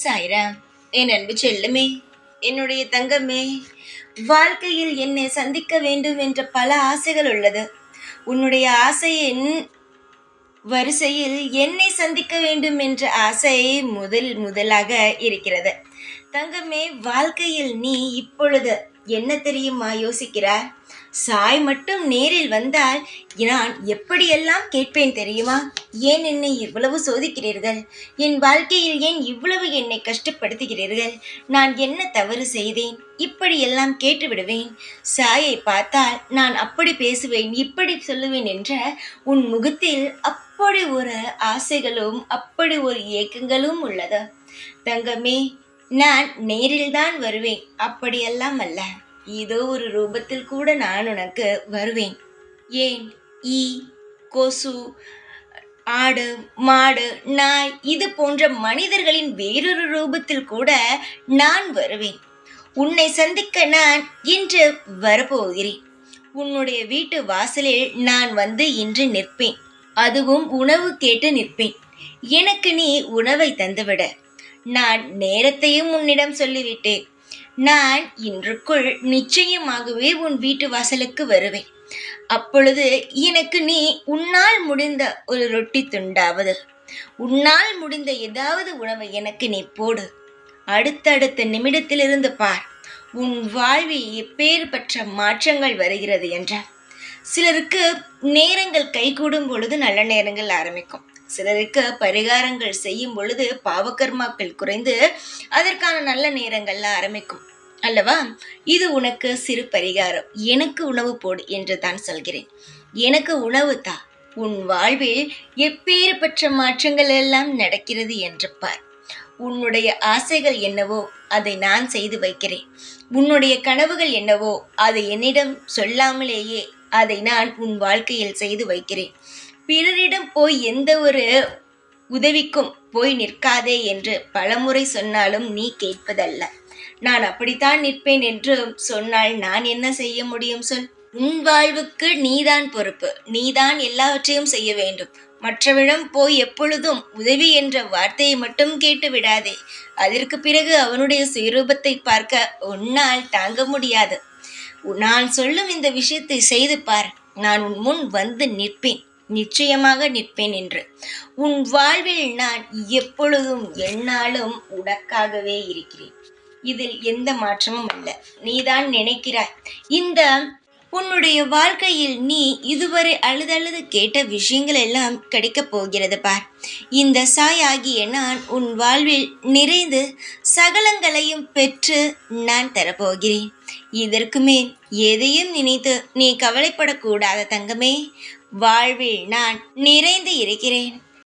சாய்ராம், என் அன்பு செல்லுமே, என்னுடைய தங்கமே, வாழ்க்கையில் என்னை சந்திக்க வேண்டும் என்ற பல ஆசைகள் உள்ளது. உன்னுடைய ஆசையின் வரிசையில் என்னை சந்திக்க வேண்டும் என்ற ஆசை முதலாக இருக்கிறது. தங்கமே, வாழ்க்கையில் நீ இப்பொழுது என்ன தெரியுமா யோசிக்கிறாய்? சாய் மட்டும் நேரில் வந்தால் நான் எப்படியெல்லாம் கேட்பேன் தெரியுமா? ஏன் என்னை இவ்வளவு சோதிக்கிறீர்கள்? என் வாழ்க்கையில் ஏன் இவ்வளவு என்னை கஷ்டப்படுத்துகிறீர்கள்? நான் என்ன தவறு செய்தேன்? இப்படியெல்லாம் கேட்டு விடுவேன். சாயை பார்த்தால் நான் அப்படி பேசுவேன், இப்படி சொல்லுவேன் என்ற உன் முகத்தில் அப்படி ஒரு ஆசைகளும் அப்படி ஒரு ஏக்கங்களும் உள்ளது. தங்கமே, நான் நேரில்தான் வருவேன், அப்படியெல்லாம் அல்ல, ஏதோ ஒரு ரூபத்தில் கூட நான் உனக்கு வருவேன். ஏன், ஈ, கொசு, ஆடு, மாடு, நாய் இது போன்ற மனிதர்களின் வேறொரு ரூபத்தில் கூட நான் வருவேன். உன்னை சந்திக்க நான் இன்று வரப்போகிறேன். உன்னுடைய வீட்டு வாசலில் நான் வந்து இன்று நிற்பேன். அதுவும் உணவு கேட்டு நிற்பேன். எனக்கு நீ உணவை தந்துவிட. நான் நேரத்தையும் உன்னிடம் சொல்லிவிட்டேன். நான் இன்றுக்குள் நிச்சயமாகவே உன் வீட்டு வாசலுக்கு வருவேன். அப்பொழுது எனக்கு நீ உன்னால் முடிந்த ஒரு ரொட்டி துண்டாவது, உன்னால் முடிந்த ஏதாவது உணவை எனக்கு நீ போடு. அடுத்தடுத்த நிமிடத்திலிருந்து பார், உன் வாழ்வில் எப்பேற்பட்ட மாற்றங்கள் வருகிறது என்றார். சிலருக்கு நேரங்கள் கைகூடும் பொழுது நல்ல நேரங்கள் ஆரம்பிக்கும். சிலருக்கு பரிகாரங்கள் செய்யும் பொழுது பாவகர்மாக்கள் குறைந்து அதற்கான நல்ல நேரங்கள்ல ஆரம்பிக்கும் அல்லவா? இது உனக்கு சிறு பரிகாரம். எனக்கு உணவு போடு என்று தான் சொல்கிறேன். எனக்கு உணவு தா. உன் வாழ்வில் எப்பேற்பட்ட மாற்றங்கள் எல்லாம் நடக்கிறது என்று பார். உன்னுடைய ஆசைகள் என்னவோ அதை நான் செய்து வைக்கிறேன். உன்னுடைய கனவுகள் என்னவோ அதை என்னிடம் சொல்லாமலேயே அதை நான் உன் வாழ்க்கையில் செய்து வைக்கிறேன். பிறரிடம் போய் எந்த ஒரு உதவிக்கும் போய் நிற்காதே என்று பலமுறை சொன்னாலும் நீ கேட்பதல்ல. நான் அப்படித்தான் நிற்பேன் என்று சொன்னால் நான் என்ன செய்ய முடியும் சொல்? உன் வாழ்வுக்கு நீதான் பொறுப்பு. நீதான் எல்லாவற்றையும் செய்ய வேண்டும். மற்றவரிடம் போய் எப்பொழுதும் உதவி என்ற வார்த்தையை மட்டும் கேட்டு விடாதே. அதற்கு பிறகு அவனுடைய சுயரூபத்தை பார்க்க உன்னால் தாங்க முடியாது. நான் சொல்லும் இந்த விஷயத்தை செய்து பார். நான் உன் முன் வந்து நிற்பேன், நிச்சயமாக நிற்பேன் என்று. உன் வாழ்வில் நான் எப்பொழுதும் எந்நாளும் உனக்காகவே இருக்கிறேன். இதில் எந்த மாற்றமும் அல்ல. நீதான் நினைக்கிறாய் இந்த உன்னுடைய வாழ்க்கையில் நீ இதுவரை அழுதழுது கேட்ட விஷயங்கள் எல்லாம் கிடைக்கப் போகிறது பார். இந்த சாய் ஆகிய நான் உன் வாழ்வில் நிறைந்து சகலங்களையும் பெற்று நான் தரப்போகிறேன். இதற்கு மேல் எதையும் நினைத்து நீ கவலைப்படக்கூடாத தங்கமே. வாழ்வில் நான் நிறைந்து இருக்கிறேன்.